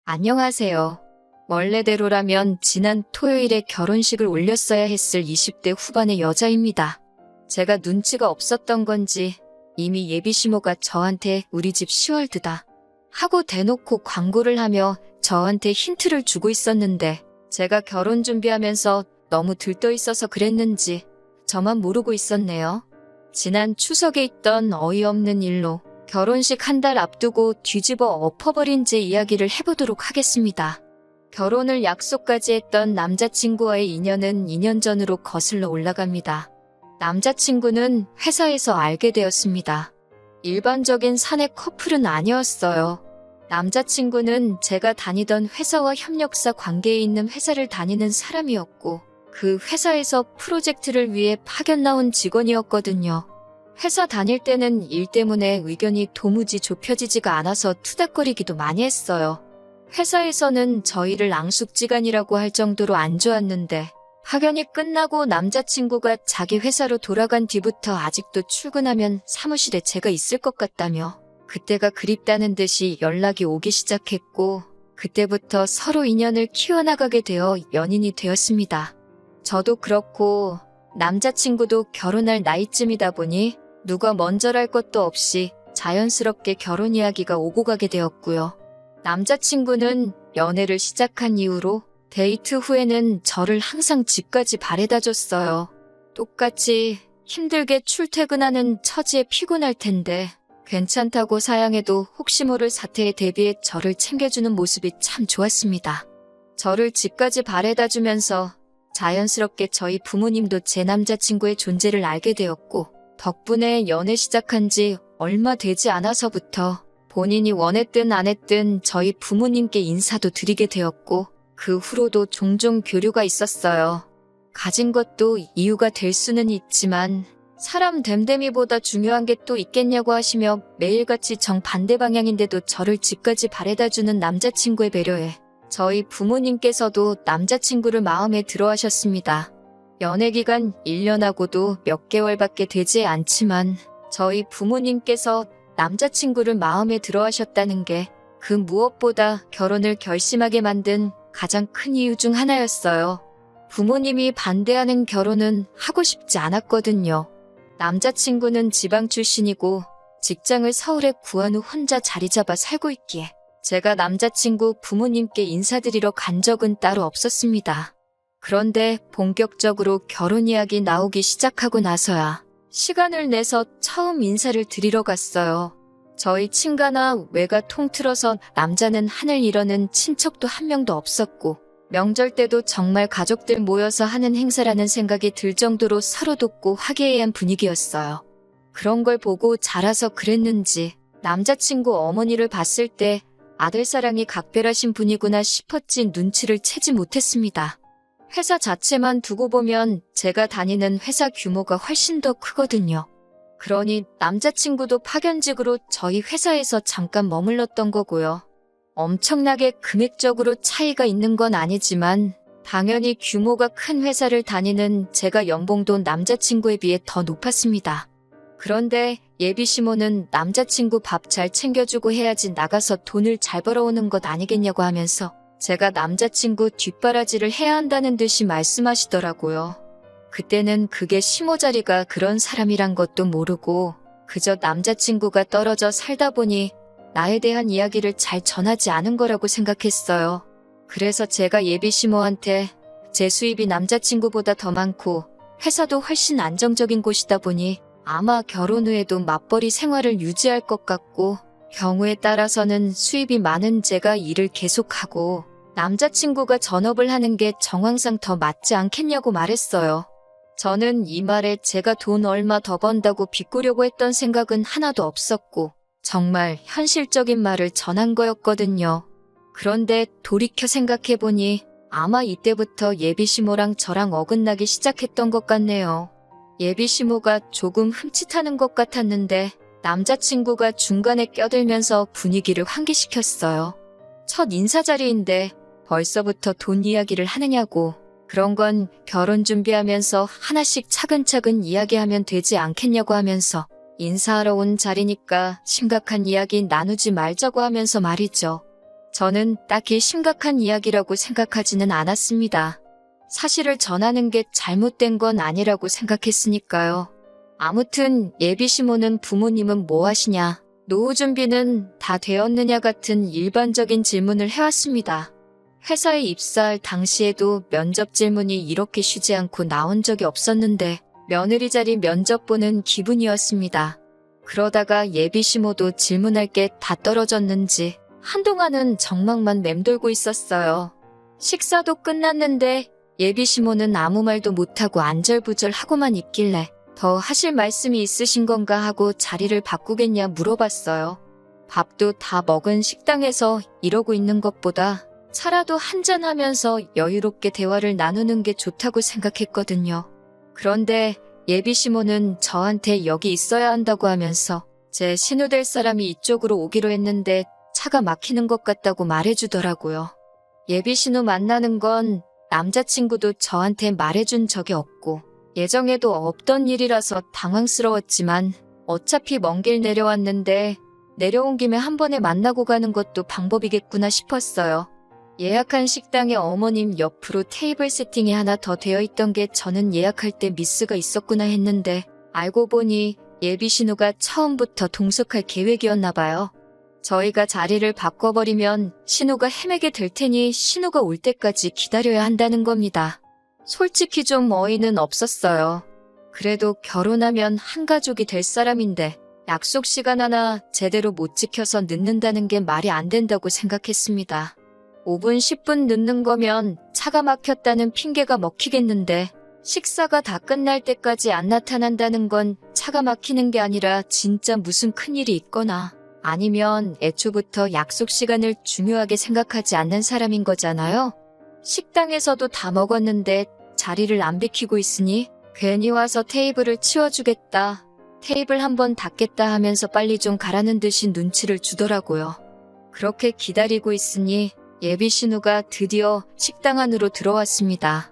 안녕하세요. 원래대로라면 지난 토요일에 결혼식을 올렸어야 했을 20대 후반의 여자입니다. 제가 눈치가 없었던 건지 이미 예비시모가 저한테 우리 집 시월드다 하고 대놓고 광고를 하며 저한테 힌트를 주고 있었는데 제가 결혼 준비하면서 너무 들떠 있어서 그랬는지 저만 모르고 있었네요. 지난 추석에 있던 어이없는 일로 결혼식 한 달 앞두고 뒤집어 엎어버린 제 이야기를 해보도록 하겠습니다. 결혼을 약속까지 했던 남자친구와의 인연은 2년 전으로 거슬러 올라갑니다. 남자친구는 회사에서 알게 되었습니다. 일반적인 사내 커플은 아니었어요. 남자친구는 제가 다니던 회사와 협력사 관계에 있는 회사를 다니는 사람이었고 그 회사에서 프로젝트를 위해 파견 나온 직원이었거든요. 회사 다닐 때는 일 때문에 의견이 도무지 좁혀지지가 않아서 투닥거리기도 많이 했어요. 회사에서는 저희를 앙숙지간이라고 할 정도로 안 좋았는데 파견이 끝나고 남자친구가 자기 회사로 돌아간 뒤부터 아직도 출근하면 사무실에 제가 있을 것 같다며 그때가 그립다는 듯이 연락이 오기 시작했고 그때부터 서로 인연을 키워나가게 되어 연인이 되었습니다. 저도 그렇고 남자친구도 결혼할 나이쯤이다 보니 누가 먼저랄 것도 없이 자연스럽게 결혼 이야기가 오고 가게 되었고요. 남자친구는 연애를 시작한 이후로 데이트 후에는 저를 항상 집까지 바래다 줬어요. 똑같이 힘들게 출퇴근하는 처지에 피곤할 텐데 괜찮다고 사양해도 혹시 모를 사태에 대비해 저를 챙겨주는 모습이 참 좋았습니다. 저를 집까지 바래다 주면서 자연스럽게 저희 부모님도 제 남자친구의 존재를 알게 되었고 덕분에 연애 시작한 지 얼마 되지 않아서부터 본인이 원했든 안 했든 저희 부모님께 인사도 드리게 되었고 그 후로도 종종 교류가 있었어요. 가진 것도 이유가 될 수는 있지만 사람 됨됨이보다 중요한 게 또 있겠냐고 하시며 매일같이 정반대 방향인데도 저를 집까지 바래다주는 남자친구의 배려에 저희 부모님께서도 남자친구를 마음에 들어 하셨습니다. 연애기간 1년하고도 몇 개월밖에 되지 않지만 저희 부모님께서 남자친구를 마음에 들어 하셨다는 게 그 무엇보다 결혼을 결심하게 만든 가장 큰 이유 중 하나였어요. 부모님이 반대하는 결혼은 하고 싶지 않았거든요. 남자친구는 지방 출신이고 직장을 서울에 구한 후 혼자 자리 잡아 살고 있기에 제가 남자친구 부모님께 인사드리러 간 적은 따로 없었습니다. 그런데 본격적으로 결혼 이야기 나오기 시작하고 나서야 시간을 내서 처음 인사를 드리러 갔어요. 저희 친가나 외가 통틀어서 남자는 하늘 이러는 친척도 한 명도 없었고 명절 때도 정말 가족들 모여서 하는 행사라는 생각이 들 정도로 서로 돕고 화기애애한 분위기였어요. 그런 걸 보고 자라서 그랬는지 남자친구 어머니를 봤을 때 아들 사랑이 각별하신 분이구나 싶었지 눈치를 채지 못했습니다. 회사 자체만 두고 보면 제가 다니는 회사 규모가 훨씬 더 크거든요. 그러니 남자친구도 파견직으로 저희 회사에서 잠깐 머물렀던 거고요. 엄청나게 금액적으로 차이가 있는 건 아니지만 당연히 규모가 큰 회사를 다니는 제가 연봉도 남자친구에 비해 더 높았습니다. 그런데 예비시모는 남자친구 밥 잘 챙겨주고 해야지 나가서 돈을 잘 벌어오는 것 아니겠냐고 하면서 제가 남자친구 뒷바라지를 해야 한다는 듯이 말씀하시더라고요. 그때는 그게 시모 자리가 그런 사람이란 것도 모르고 그저 남자친구가 떨어져 살다 보니 나에 대한 이야기를 잘 전하지 않은 거라고 생각했어요. 그래서 제가 예비시모한테 제 수입이 남자친구보다 더 많고 회사도 훨씬 안정적인 곳이다 보니 아마 결혼 후에도 맞벌이 생활을 유지할 것 같고 경우에 따라서는 수입이 많은 제가 일을 계속하고 남자친구가 전업을 하는 게 정황상 더 맞지 않겠냐고 말했어요. 저는 이 말에 제가 돈 얼마 더 번다고 비꼬려고 했던 생각은 하나도 없었고 정말 현실적인 말을 전한 거였거든요. 그런데 돌이켜 생각해보니 아마 이때부터 예비시모랑 저랑 어긋나기 시작했던 것 같네요. 예비시모가 조금 흠칫하는 것 같았는데 남자친구가 중간에 껴들면서 분위기를 환기시켰어요. 첫 인사 자리인데 벌써부터 돈 이야기를 하느냐고. 그런 건 결혼 준비하면서 하나씩 차근차근 이야기하면 되지 않겠냐고 하면서 인사하러 온 자리니까 심각한 이야기 나누지 말자고 하면서 말이죠. 저는 딱히 심각한 이야기라고 생각하지는 않았습니다. 사실을 전하는 게 잘못된 건 아니라고 생각했으니까요. 아무튼 예비 시모는 부모님은 뭐 하시냐, 노후 준비는 다 되었느냐 같은 일반적인 질문을 해왔습니다. 회사에 입사할 당시에도 면접 질문이 이렇게 쉬지 않고 나온 적이 없었는데 며느리 자리 면접 보는 기분이었습니다. 그러다가 예비 시모도 질문할 게 다 떨어졌는지 한동안은 정막만 맴돌고 있었어요. 식사도 끝났는데 예비 시모는 아무 말도 못하고 안절부절하고만 있길래 더 하실 말씀이 있으신 건가 하고 자리를 바꾸겠냐 물어봤어요. 밥도 다 먹은 식당에서 이러고 있는 것보다 차라도 한잔하면서 여유롭게 대화를 나누는 게 좋다고 생각했거든요. 그런데 예비 시모는 저한테 여기 있어야 한다고 하면서 제 신우될 사람이 이쪽으로 오기로 했는데 차가 막히는 것 같다고 말해주더라고요. 예비 신우 만나는 건 남자친구도 저한테 말해준 적이 없고 예정에도 없던 일이라서 당황스러웠지만 어차피 먼 길 내려왔는데 내려온 김에 한 번에 만나고 가는 것도 방법이겠구나 싶었어요. 예약한 식당에 어머님 옆으로 테이블 세팅이 하나 더 되어 있던 게 저는 예약할 때 미스가 있었구나 했는데 알고 보니 예비 신우가 처음부터 동석할 계획이었나 봐요. 저희가 자리를 바꿔버리면 신우가 헤매게 될 테니 신우가 올 때까지 기다려야 한다는 겁니다. 솔직히 좀 어이는 없었어요. 그래도 결혼하면 한 가족이 될 사람인데 약속 시간 하나 제대로 못 지켜서 늦는다는 게 말이 안 된다고 생각했습니다. 5분, 10분 늦는 거면 차가 막혔다는 핑계가 먹히겠는데 식사가 다 끝날 때까지 안 나타난다는 건 차가 막히는 게 아니라 진짜 무슨 큰일이 있거나 아니면 애초부터 약속 시간을 중요하게 생각하지 않는 사람인 거잖아요. 식당에서도 다 먹었는데 자리를 안 비키고 있으니 괜히 와서 테이블을 치워주겠다, 테이블 한번 닦겠다 하면서 빨리 좀 가라는 듯이 눈치를 주더라고요. 그렇게 기다리고 있으니 예비 신우가 드디어 식당 안으로 들어왔습니다.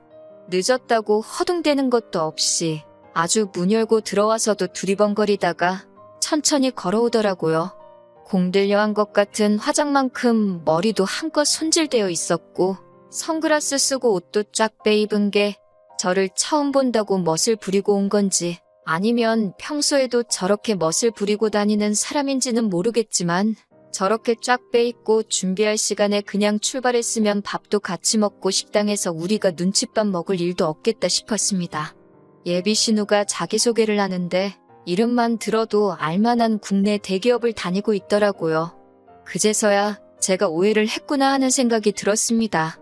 늦었다고 허둥대는 것도 없이 아주 문 열고 들어와서도 두리번거리다가 천천히 걸어오더라고요. 공들여한 것 같은 화장만큼 머리도 한껏 손질되어 있었고 선글라스 쓰고 옷도 쫙 빼입은 게 저를 처음 본다고 멋을 부리고 온 건지 아니면 평소에도 저렇게 멋을 부리고 다니는 사람인지는 모르겠지만 저렇게 쫙 빼입고 준비할 시간에 그냥 출발했으면 밥도 같이 먹고 식당에서 우리가 눈칫밥 먹을 일도 없겠다 싶었습니다. 예비 신우가 자기소개를 하는데 이름만 들어도 알만한 국내 대기업을 다니고 있더라고요. 그제서야 제가 오해를 했구나 하는 생각이 들었습니다.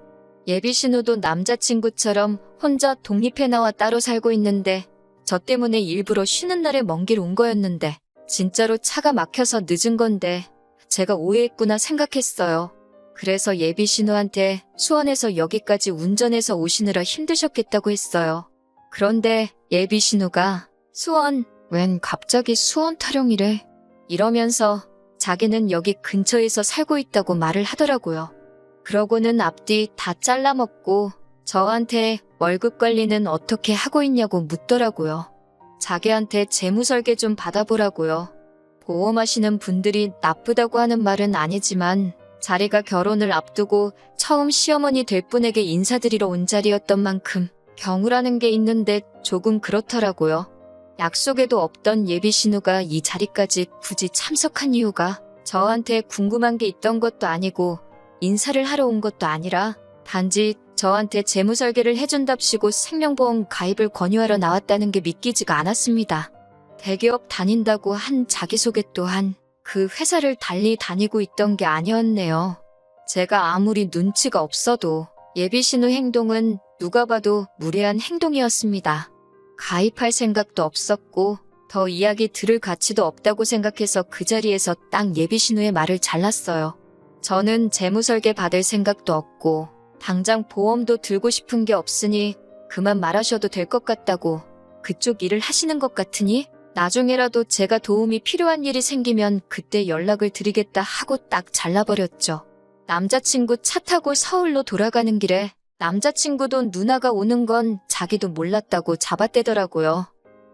예비 신우도 남자친구처럼 혼자 독립해 나와 따로 살고 있는데 저 때문에 일부러 쉬는 날에 먼 길 온 거였는데 진짜로 차가 막혀서 늦은 건데 제가 오해했구나 생각했어요. 그래서 예비 신우한테 수원에서 여기까지 운전해서 오시느라 힘드셨겠다고 했어요. 그런데 예비 신우가 수원, 웬 갑자기 수원 타령이래? 이러면서 자기는 여기 근처에서 살고 있다고 말을 하더라고요. 그러고는 앞뒤 다 잘라먹고 저한테 월급 관리는 어떻게 하고 있냐고 묻더라고요. 자기한테 재무설계 좀 받아보라고요. 보험하시는 분들이 나쁘다고 하는 말은 아니지만 자리가 결혼을 앞두고 처음 시어머니 될 분에게 인사드리러 온 자리였던 만큼 경우라는 게 있는데 조금 그렇더라고요. 약속에도 없던 예비 신우가 이 자리까지 굳이 참석한 이유가 저한테 궁금한 게 있던 것도 아니고 인사를 하러 온 것도 아니라 단지 저한테 재무설계를 해준답시고 생명보험 가입을 권유하러 나왔다는 게 믿기지가 않았습니다. 대기업 다닌다고 한 자기소개 또한 그 회사를 달리 다니고 있던 게 아니었네요. 제가 아무리 눈치가 없어도 예비 신우 행동은 누가 봐도 무례한 행동이었습니다. 가입할 생각도 없었고 더 이야기 들을 가치도 없다고 생각해서 그 자리에서 딱 예비 신우의 말을 잘랐어요. 저는 재무설계 받을 생각도 없고 당장 보험도 들고 싶은 게 없으니 그만 말하셔도 될 것 같다고, 그쪽 일을 하시는 것 같으니 나중에라도 제가 도움이 필요한 일이 생기면 그때 연락을 드리겠다 하고 딱 잘라버렸죠. 남자친구 차 타고 서울로 돌아가는 길에 남자친구도 누나가 오는 건 자기도 몰랐다고 잡아떼더라고요.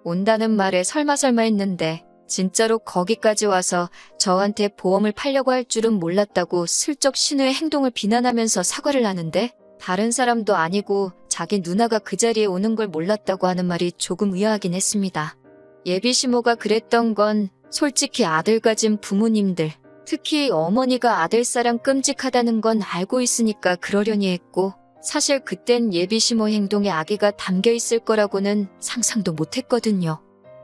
온다는 말에 설마 했는데 진짜로 거기까지 와서 저한테 보험을 팔려고 할 줄은 몰랐다고 슬쩍 신우의 행동을 비난하면서 사과를 하는데, 다른 사람도 아니고 자기 누나가 그 자리에 오는 걸 몰랐다고 하는 말이 조금 의아하긴 했습니다. 예비 시모가 그랬던 건 솔직히 아들 가진 부모님들, 특히 어머니가 아들사랑 끔찍하다는 건 알고 있으니까 그러려니 했고, 사실 그땐 예비 시모 행동에 악의가 담겨 있을 거라고는 상상도 못했거든요.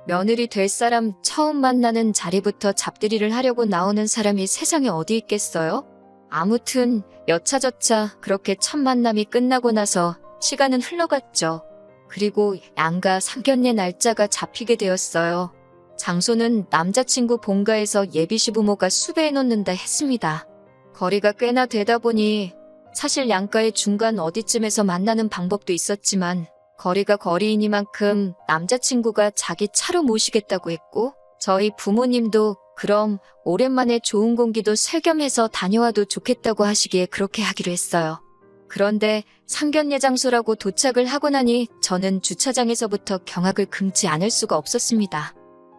며느리 될 사람 처음 만나는 자리부터 잡들이를 하려고 나오는 사람이 세상에 어디 있겠어요? 아무튼 여차저차 그렇게 첫 만남이 끝나고 나서 시간은 흘러갔죠. 그리고 양가 상견례 날짜가 잡히게 되었어요. 장소는 남자친구 본가에서 예비 시부모가 수배해 놓는다 했습니다. 거리가 꽤나 되다 보니 사실 양가의 중간 어디쯤에서 만나는 방법도 있었지만, 거리가 거리이니만큼 남자친구가 자기 차로 모시겠다고 했고, 저희 부모님도 그럼 오랜만에 좋은 공기도 쐴겸해서 다녀와도 좋겠다고 하시기에 그렇게 하기로 했어요. 그런데 상견례 장소라고 도착을 하고 나니 저는 주차장에서부터 경악을 금치 않을 수가 없었습니다.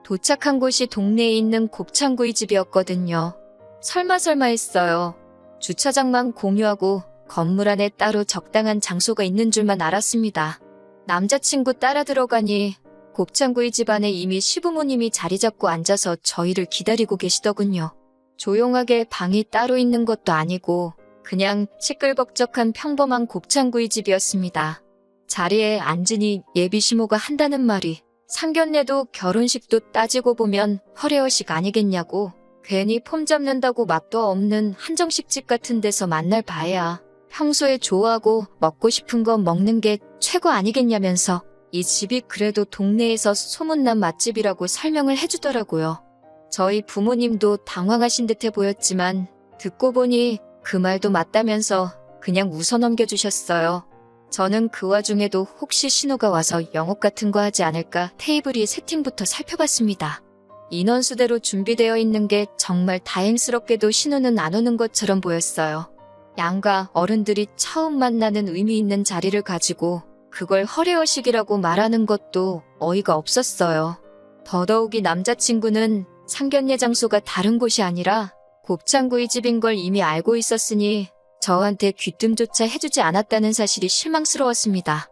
도착한 곳이 동네에 있는 곱창구이 집이었거든요. 설마 했어요. 주차장만 공유하고 건물 안에 따로 적당한 장소가 있는 줄만 알았습니다. 남자친구 따라 들어가니 곱창구이 집 안에 이미 시부모님이 자리 잡고 앉아서 저희를 기다리고 계시더군요. 조용하게 방이 따로 있는 것도 아니고 그냥 시끌벅적한 평범한 곱창구이 집이었습니다. 자리에 앉으니 예비 시모가 한다는 말이, 상견례도 결혼식도 따지고 보면 허례허식 아니겠냐고, 괜히 폼 잡는다고 맛도 없는 한정식집 같은 데서 만날 바에야 평소에 좋아하고 먹고 싶은 거 먹는 게 최고 아니겠냐면서 이 집이 그래도 동네에서 소문난 맛집이라고 설명을 해주더라고요. 저희 부모님도 당황하신 듯해 보였지만 듣고 보니 그 말도 맞다면서 그냥 웃어 넘겨주셨어요. 저는 그 와중에도 혹시 신우가 와서 영업 같은 거 하지 않을까 테이블 위 세팅부터 살펴봤습니다. 인원수대로 준비되어 있는 게 정말 다행스럽게도 신우는 안 오는 것처럼 보였어요. 양가 어른들이 처음 만나는 의미 있는 자리를 가지고 그걸 허례허식이라고 말하는 것도 어이가 없었어요. 더더욱이 남자친구는 상견례 장소가 다른 곳이 아니라 곱창구이 집인 걸 이미 알고 있었으니 저한테 귀뜸조차 해주지 않았다는 사실이 실망스러웠습니다.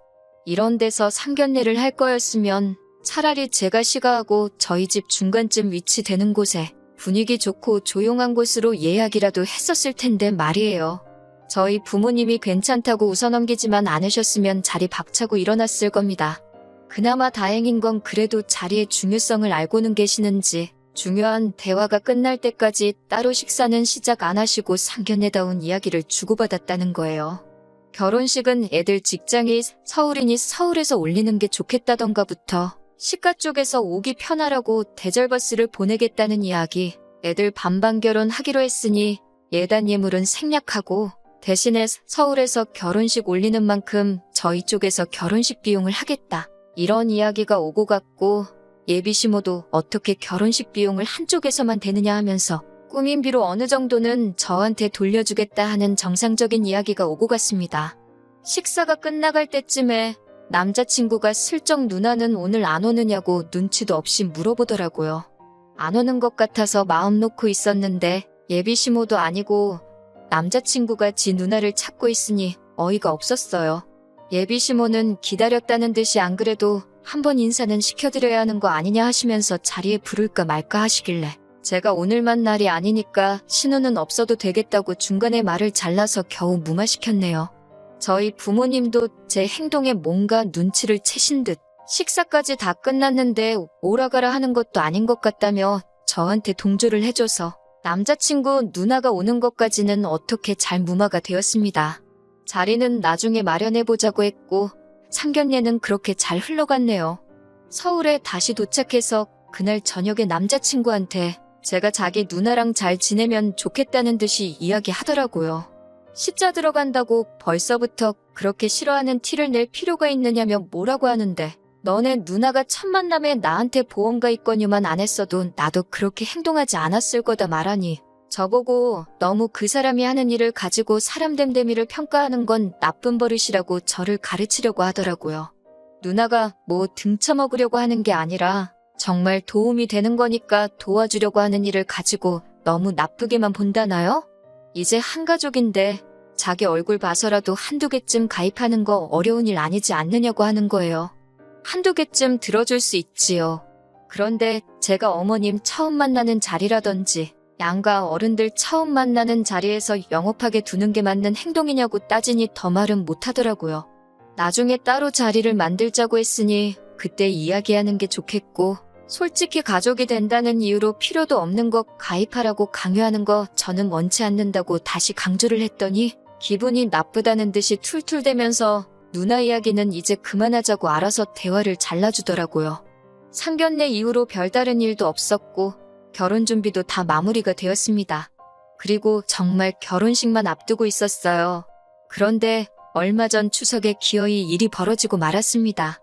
이런 데서 상견례를 할 거였으면 차라리 제가 시가하고 저희 집 중간쯤 위치되는 곳에 분위기 좋고 조용한 곳으로 예약이라도 했었을 텐데 말이에요. 저희 부모님이 괜찮다고 웃어넘기지만 않으셨으면 자리 박차고 일어났을 겁니다. 그나마 다행인 건 그래도 자리의 중요성을 알고는 계시는지 중요한 대화가 끝날 때까지 따로 식사는 시작 안 하시고 상견례다운 이야기를 주고받았다는 거예요. 결혼식은 애들 직장이 서울이니 서울에서 올리는 게 좋겠다던가부터 시가 쪽에서 오기 편하라고 대절버스를 보내겠다는 이야기, 애들 반반 결혼하기로 했으니 예단 예물은 생략하고 대신에 서울에서 결혼식 올리는 만큼 저희 쪽에서 결혼식 비용을 하겠다, 이런 이야기가 오고 갔고, 예비 시모도 어떻게 결혼식 비용을 한쪽에서만 대느냐 하면서 꾸민비로 어느 정도는 저한테 돌려주겠다 하는 정상적인 이야기가 오고 갔습니다. 식사가 끝나갈 때쯤에 남자친구가 슬쩍 누나는 오늘 안 오느냐고 눈치도 없이 물어보더라고요. 안 오는 것 같아서 마음 놓고 있었는데 예비 시모도 아니고 남자친구가 지 누나를 찾고 있으니 어이가 없었어요. 예비 시모는 기다렸다는 듯이 안 그래도 한번 인사는 시켜드려야 하는 거 아니냐 하시면서 자리에 부를까 말까 하시길래 제가 오늘만 날이 아니니까 신우는 없어도 되겠다고 중간에 말을 잘라서 겨우 무마시켰네요. 저희 부모님도 제 행동에 뭔가 눈치를 채신 듯 식사까지 다 끝났는데 오라가라 하는 것도 아닌 것 같다며 저한테 동조를 해줘서 남자친구 누나가 오는 것까지는 어떻게 잘 무마가 되었습니다. 자리는 나중에 마련해보자고 했고 상견례는 그렇게 잘 흘러갔네요. 서울에 다시 도착해서 그날 저녁에 남자친구한테 제가 자기 누나랑 잘 지내면 좋겠다는 듯이 이야기하더라고요. 시자 들어간다고 벌써부터 그렇게 싫어하는 티를 낼 필요가 있느냐며 뭐라고 하는데, 너네 누나가 첫 만남에 나한테 보험가 있거니만 안 했어도 나도 그렇게 행동하지 않았을 거다 말하니 저보고 너무 그 사람이 하는 일을 가지고 사람 됨됨이를 평가하는 건 나쁜 버릇이라고 저를 가르치려고 하더라고요. 누나가 뭐 등쳐먹으려고 하는 게 아니라 정말 도움이 되는 거니까 도와주려고 하는 일을 가지고 너무 나쁘게만 본다나요? 이제 한 가족인데 자기 얼굴 봐서라도 한두 개쯤 가입하는 거 어려운 일 아니지 않느냐고 하는 거예요. 한두 개쯤 들어줄 수 있지요. 그런데 제가 어머님 처음 만나는 자리라든지 양가 어른들 처음 만나는 자리에서 영업하게 두는 게 맞는 행동이냐고 따지니 더 말은 못하더라고요. 나중에 따로 자리를 만들자고 했으니 그때 이야기하는 게 좋겠고, 솔직히 가족이 된다는 이유로 필요도 없는 거 가입하라고 강요하는 거 저는 원치 않는다고 다시 강조를 했더니 기분이 나쁘다는 듯이 툴툴대면서 누나 이야기는 이제 그만하자고 알아서 대화를 잘라주더라고요. 상견례 이후로 별다른 일도 없었고 결혼 준비도 다 마무리가 되었습니다. 그리고 정말 결혼식만 앞두고 있었어요. 그런데 얼마 전 추석에 기어이 일이 벌어지고 말았습니다.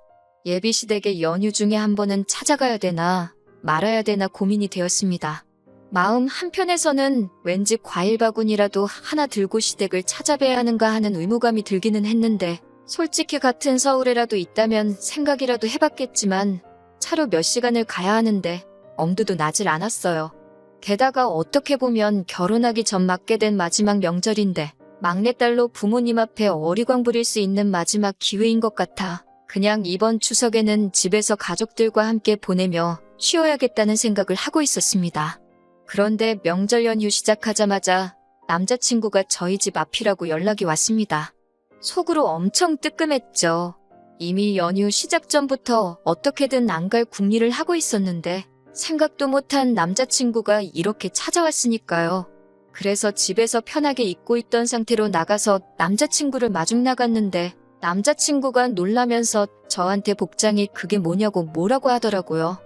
예비시댁의 연휴 중에 한 번은 찾아가야 되나 말아야 되나 고민이 되었습니다. 마음 한편에서는 왠지 과일 바구니라도 하나 들고 시댁을 찾아뵈야 하는가 하는 의무감이 들기는 했는데, 솔직히 같은 서울에라도 있다면 생각이라도 해봤겠지만 차로 몇 시간을 가야 하는데 엄두도 나질 않았어요. 게다가 어떻게 보면 결혼하기 전 맞게 된 마지막 명절인데 막내딸로 부모님 앞에 어리광 부릴 수 있는 마지막 기회인 것 같아 그냥 이번 추석에는 집에서 가족들과 함께 보내며 쉬어야겠다는 생각을 하고 있었습니다. 그런데 명절 연휴 시작하자마자 남자친구가 저희 집 앞이라고 연락이 왔습니다. 속으로 엄청 뜨끔했죠. 이미 연휴 시작 전부터 어떻게든 안 갈 궁리를 하고 있었는데 생각도 못한 남자친구가 이렇게 찾아왔으니까요. 그래서 집에서 편하게 있고 있던 상태로 나가서 남자친구를 마중 나갔는데 남자친구가 놀라면서 저한테 복장이 그게 뭐냐고 뭐라고 하더라고요.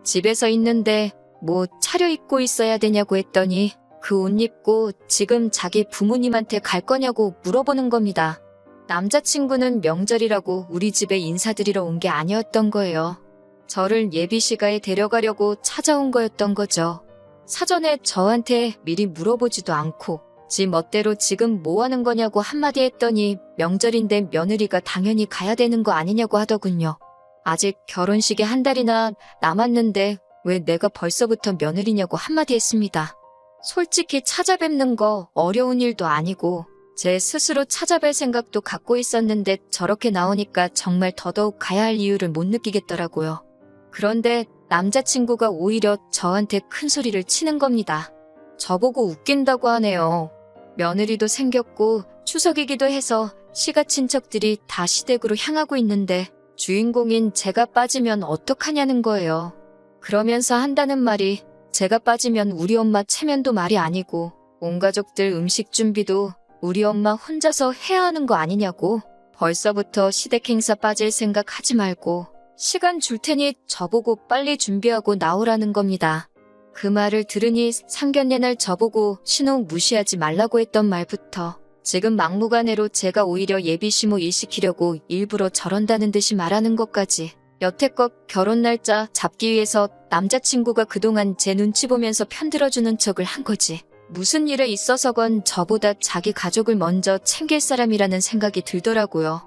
집에서 있는데 뭐 차려입고 있어야 되냐고 했더니 그 옷 입고 지금 자기 부모님한테 갈 거냐고 물어보는 겁니다. 남자친구는 명절이라고 우리 집에 인사드리러 온 게 아니었던 거예요. 저를 예비시가에 데려가려고 찾아온 거였던 거죠. 사전에 저한테 미리 물어보지도 않고 지 멋대로 지금 뭐 하는 거냐고 한마디 했더니 명절인데 며느리가 당연히 가야 되는 거 아니냐고 하더군요. 아직 결혼식이 한 달이나 남았는데 왜 내가 벌써부터 며느리냐고 한마디 했습니다. 솔직히 찾아뵙는 거 어려운 일도 아니고 제 스스로 찾아뵐 생각도 갖고 있었는데 저렇게 나오니까 정말 더더욱 가야 할 이유를 못 느끼겠더라고요. 그런데 남자친구가 오히려 저한테 큰 소리를 치는 겁니다. 저보고 웃긴다고 하네요. 며느리도 생겼고 추석이기도 해서 시가 친척들이 다 시댁으로 향하고 있는데 주인공인 제가 빠지면 어떡하냐는 거예요. 그러면서 한다는 말이 제가 빠지면 우리 엄마 체면도 말이 아니고 온 가족들 음식 준비도 우리 엄마 혼자서 해야 하는 거 아니냐고. 벌써부터 시댁 행사 빠질 생각 하지 말고 시간 줄 테니 저보고 빨리 준비하고 나오라는 겁니다. 그 말을 들으니 상견례 날 저보고 신혼 무시하지 말라고 했던 말부터 지금 막무가내로 제가 오히려 예비시모 일 시키려고 일부러 저런다는 듯이 말하는 것까지 여태껏 결혼 날짜 잡기 위해서 남자친구가 그동안 제 눈치 보면서 편들어주는 척을 한 거지. 무슨 일에 있어서건 저보다 자기 가족을 먼저 챙길 사람이라는 생각이 들더라고요.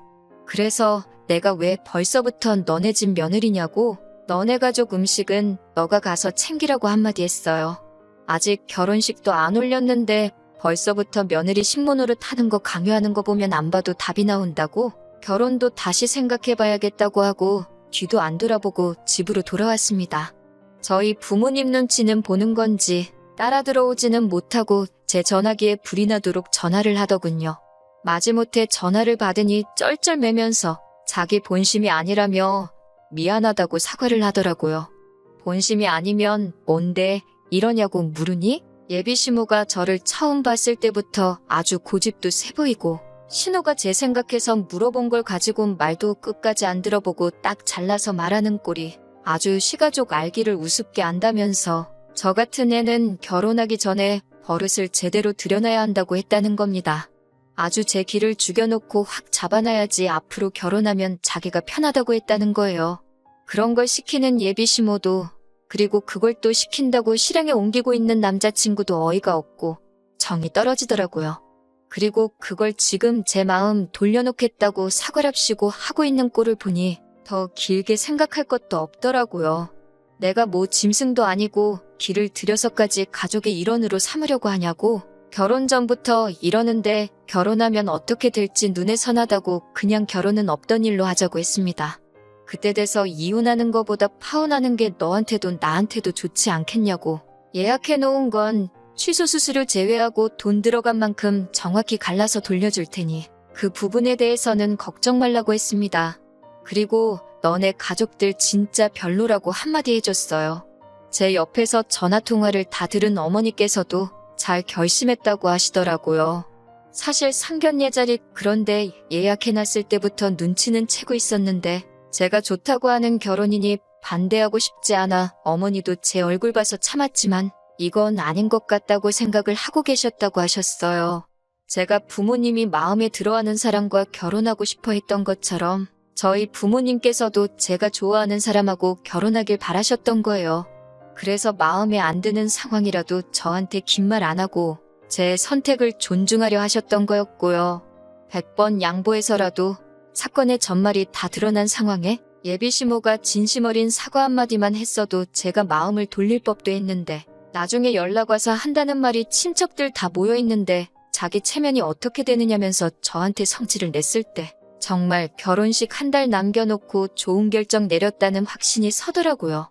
그래서 내가 왜 벌써부터 너네 집 며느리냐고, 너네 가족 음식은 너가 가서 챙기라고 한마디 했어요. 아직 결혼식도 안 올렸는데 벌써부터 며느리 식모노릇 하는 거 강요하는 거 보면 안 봐도 답이 나온다고, 결혼도 다시 생각해봐야겠다고 하고 뒤도 안 돌아보고 집으로 돌아왔습니다. 저희 부모님 눈치는 보는 건지 따라 들어오지는 못하고 제 전화기에 불이 나도록 전화를 하더군요. 마지못해 전화를 받으니 쩔쩔매면서 자기 본심이 아니라며 미안하다고 사과를 하더라고요. 본심이 아니면 뭔데 이러냐고 물으니 예비시모가 저를 처음 봤을 때부터 아주 고집도 세 보이고 신호가 제 생각해서 물어본 걸 가지고 말도 끝까지 안 들어보고 딱 잘라서 말하는 꼴이 아주 시가족 알기를 우습게 안다면서 저 같은 애는 결혼하기 전에 버릇을 제대로 들여놔야 한다고 했다는 겁니다. 아주 제 길을 죽여놓고 확 잡아놔야지 앞으로 결혼하면 자기가 편하다고 했다는 거예요. 그런 걸 시키는 예비시모도, 그리고 그걸 또 시킨다고 실행에 옮기고 있는 남자친구도 어이가 없고 정이 떨어지더라고요. 그리고 그걸 지금 제 마음 돌려놓겠다고 사과랍시고 하고 있는 꼴을 보니 더 길게 생각할 것도 없더라고요. 내가 뭐 짐승도 아니고 길을 들여서까지 가족의 일원으로 삼으려고 하냐고. 결혼 전부터 이러는데 결혼하면 어떻게 될지 눈에 선하다고 그냥 결혼은 없던 일로 하자고 했습니다. 그때 돼서 이혼하는 거보다 파혼하는 게 너한테도 나한테도 좋지 않겠냐고. 예약해놓은 건 취소 수수료 제외하고 돈 들어간 만큼 정확히 갈라서 돌려줄 테니 그 부분에 대해서는 걱정 말라고 했습니다. 그리고 너네 가족들 진짜 별로라고 한마디 해줬어요. 제 옆에서 전화통화를 다 들은 어머니께서도 잘 결심했다고 하시더라고요. 사실 상견례 자리 그런데 예약해놨을 때부터 눈치는 채고 있었는데 제가 좋다고 하는 결혼이니 반대하고 싶지 않아 어머니도 제 얼굴 봐서 참았지만 이건 아닌 것 같다고 생각을 하고 계셨다고 하셨어요. 제가 부모님이 마음에 들어하는 사람과 결혼하고 싶어 했던 것처럼 저희 부모님께서도 제가 좋아하는 사람하고 결혼하길 바라셨던 거예요. 그래서 마음에 안 드는 상황이라도 저한테 긴 말 안 하고 제 선택을 존중하려 하셨던 거였고요. 100번 양보해서라도 사건의 전말이 다 드러난 상황에 예비시모가 진심 어린 사과 한마디만 했어도 제가 마음을 돌릴 법도 했는데 나중에 연락 와서 한다는 말이 친척들 다 모여있는데 자기 체면이 어떻게 되느냐면서 저한테 성질을 냈을 때 정말 결혼식 한 달 남겨놓고 좋은 결정 내렸다는 확신이 서더라고요.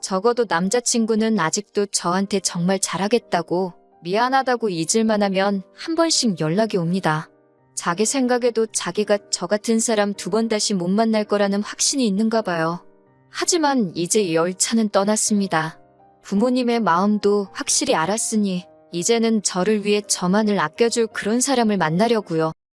적어도 남자친구는 아직도 저한테 정말 잘하겠다고 미안하다고 잊을만 하면 한 번씩 연락이 옵니다. 자기 생각에도 자기가 저 같은 사람 2번 다시 못 만날 거라는 확신이 있는가 봐요. 하지만 이제 열차는 떠났습니다. 부모님의 마음도 확실히 알았으니 이제는 저를 위해 저만을 아껴줄 그런 사람을 만나려고요.